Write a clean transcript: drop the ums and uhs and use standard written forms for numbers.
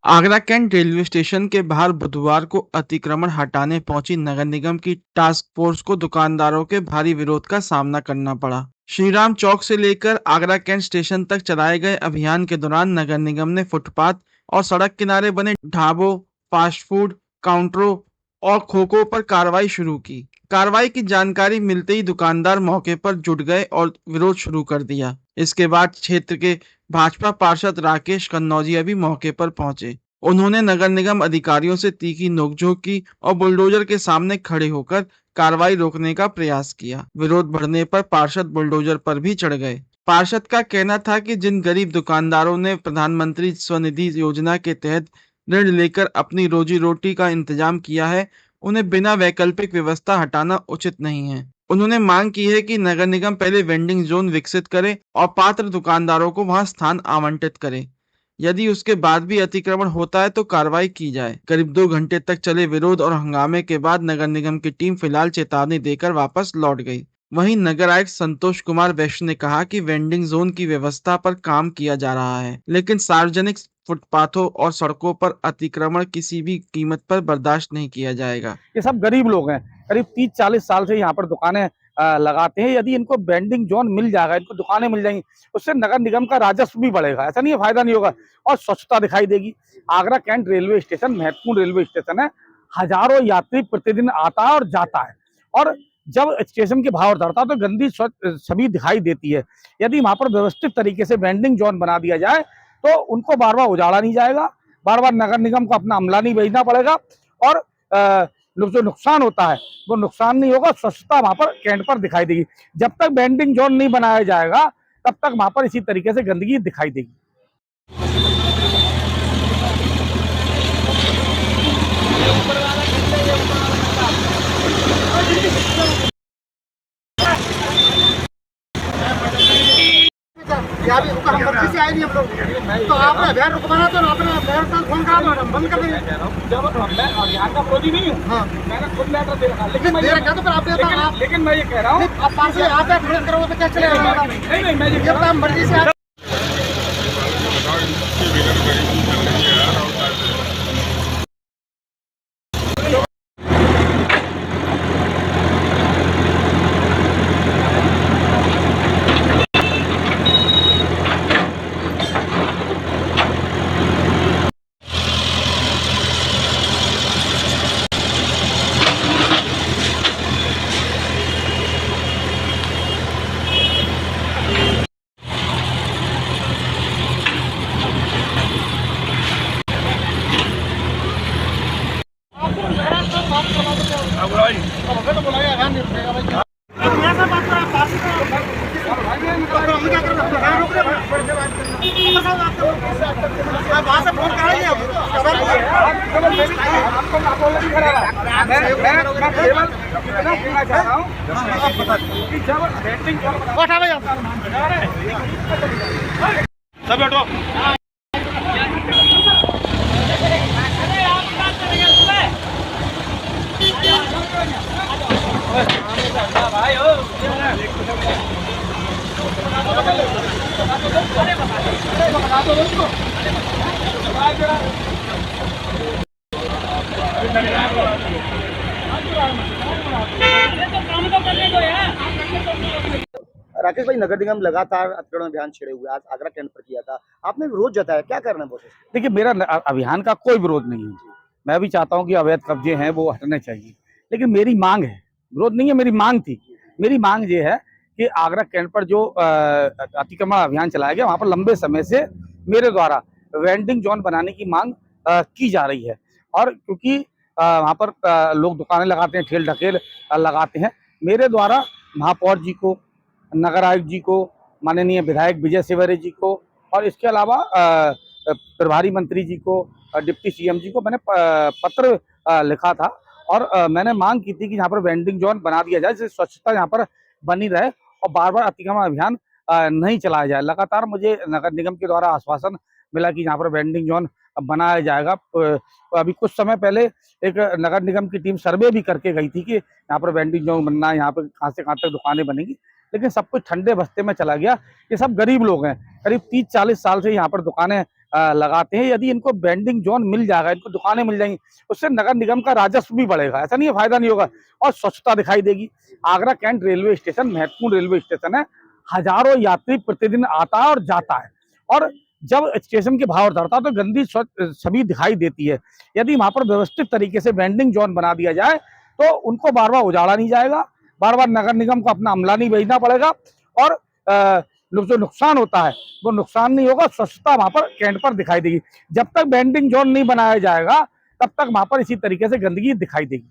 Agra cantt railway station के बाहर बुधवार को अतिक्रमण हटाने पहुंची नगर निगम की टास्क फोर्स को दुकानदारों के भारी विरोध का सामना करना पड़ा। श्रीराम चौक से लेकर आगरा कैंट स्टेशन तक चलाए गए अभियान के दौरान नगर निगम ने फुटपाथ और सड़क किनारे बने ढाबों, फास्ट फूड काउंटरों और खोखों पर कार्रवाई शुरू की। कार्रवाई की जानकारी मिलते ही दुकानदार मौके पर जुट गए और विरोध शुरू कर दिया। इसके बाद क्षेत्र के भाजपा पार्षद राकेश कन्नौजिया भी मौके पर पहुंचे। उन्होंने नगर निगम अधिकारियों से तीखी नोकझोंक की और बुलडोजर के सामने खड़े होकर कार्रवाई रोकने का प्रयास किया। विरोध बढ़ने पर पार्षद बुलडोजर पर भी चढ़ गए। पार्षद का कहना था कि जिन गरीब दुकानदारों ने प्रधानमंत्री स्वनिधि योजना के तहत ऋण लेकर अपनी रोजी रोटी का इंतजाम किया है, उन्हें बिना वैकल्पिक व्यवस्था हटाना उचित नहीं है। उन्होंने मांग की है कि नगर निगम पहले वेंडिंग जोन विकसित करे और पात्र दुकानदारों को वहां स्थान आवंटित करे। यदि उसके बाद भी अतिक्रमण होता है तो कार्रवाई की जाए। करीब 2 घंटे तक चले विरोध और हंगामे के बाद नगर निगम की टीम फिलहाल चेतावनी देकर वापस लौट गई। वहीं नगर आयुक्त संतोष कुमार वैश्य ने कहा कि वेंडिंग जोन की व्यवस्था पर काम किया जा रहा है, लेकिन सार्वजनिक फुटपाथों और सड़कों पर अतिक्रमण किसी भी कीमत पर बर्दाश्त नहीं किया जाएगा। ये सब गरीब लोग हैं, करीब 30-40 साल से यहाँ पर दुकानें लगाते हैं। यदि इनको वेंडिंग जोन मिल जाएगा, इनको दुकानें मिल जाएंगी, उससे नगर निगम का राजस्व भी बढ़ेगा। ऐसा नहीं है फायदा नहीं होगा, और स्वच्छता दिखाई देगी। आगरा कैंट रेलवे स्टेशन महत्वपूर्ण रेलवे स्टेशन है। हजारों यात्री प्रतिदिन आता है और जाता है, और जब स्टेशन के बाहर उतरता है तो गंदी छवि दिखाई देती है। यदि वहां पर व्यवस्थित तरीके से वेंडिंग जोन बना दिया जाए तो उनको बार बार उजाड़ा नहीं जाएगा, बार बार नगर निगम को अपना अमला नहीं भेजना पड़ेगा, और जो नुकसान होता है वो नुकसान नहीं होगा। स्वच्छता वहां पर कैंट पर दिखाई देगी। जब तक वेंडिंग जोन नहीं बनाया जाएगा तब तक वहां पर इसी तरीके से गंदगी दिखाई देगी। हम मर्जी से आए नहीं हम लोग, तो आपने अभियान रुकवाना तो आपने मेरे साथ फोन करा मैडम बंद कर देंगे। जब मैं अभियान का विरोधी नहीं हूँ, हाँ मैंने खुद लेटर दे रखा, लेकिन दे रखा तो फिर आप लेकिन मैं ये कह रहा हूँ, आप पास से आप खड़े करोगे तो क्या चलेगा? नहीं मैं ये कह जब रहा आप मर्जी से वहाँ से फोन कराइए। सब बैठो। राकेश भाई, नगर निगम लगातार अतिक्रमण अभियान छेड़े हुए, आज आगरा कैंट पर किया था, आपने विरोध जताया, क्या करना है बोस? देखिए, मेरा अभियान का कोई विरोध नहीं है। मैं भी चाहता हूं कि अवैध कब्जे हैं वो हटने चाहिए, लेकिन मेरी मांग है, विरोध नहीं है, मेरी मांग थी। मेरी मांग ये है कि आगरा कैंट पर जो अतिक्रमण अभियान चलाया गया, वहां पर लंबे समय से मेरे द्वारा वेंडिंग जोन बनाने की मांग की जा रही है। और क्योंकि वहां पर लोग दुकानें लगाते हैं, ठेल ढकेल लगाते हैं, मेरे द्वारा महापौर जी को, नगर आयुक्त जी को, माननीय विधायक विजय सिवरे जी को, और इसके अलावा प्रभारी मंत्री जी को, डिप्टी सीएम जी को मैंने पत्र लिखा था, और मैंने मांग की थी कि यहाँ पर वेंडिंग जोन बना दिया जाए, जिससे स्वच्छता यहाँ पर बनी रहे और बार बार अतिक्रमण अभियान नहीं चलाया जाए। लगातार मुझे नगर निगम के द्वारा आश्वासन मिला कि यहाँ पर वेंडिंग जोन बनाया जाएगा। अभी कुछ समय पहले एक नगर निगम की टीम सर्वे भी करके गई थी कि यहाँ पर वेंडिंग जोन बनना है, यहाँ पर कहाँ से कहाँ तक दुकानें बनेंगी, लेकिन सब कुछ ठंडे बस्ते में चला गया। ये सब गरीब लोग हैं, करीब 30-40 साल से यहाँ पर दुकानें लगाते हैं। यदि इनको वेंडिंग जोन मिल जाएगा, इनको दुकानें मिल जाएंगी, उससे नगर निगम का राजस्व भी बढ़ेगा, ऐसा नहीं है फायदा नहीं होगा, और स्वच्छता दिखाई देगी। आगरा कैंट रेलवे स्टेशन महत्वपूर्ण रेलवे स्टेशन है, हजारों यात्री प्रतिदिन आता है और जाता है, और जब स्टेशन के बाहर उतरता है तो गंदी छवि दिखाई देती है। यदि वहां पर व्यवस्थित तरीके से वेंडिंग जोन बना दिया जाए तो उनको बार बार उजाड़ा नहीं जाएगा, बार बार नगर निगम को अपना अमला नहीं भेजना पड़ेगा, और जो नुकसान होता है वो नुकसान नहीं होगा, स्वच्छता वहां पर कैंट पर दिखाई देगी। जब तक वेंडिंग जोन नहीं बनाया जाएगा तब तक वहां पर इसी तरीके से गंदगी दिखाई देगी।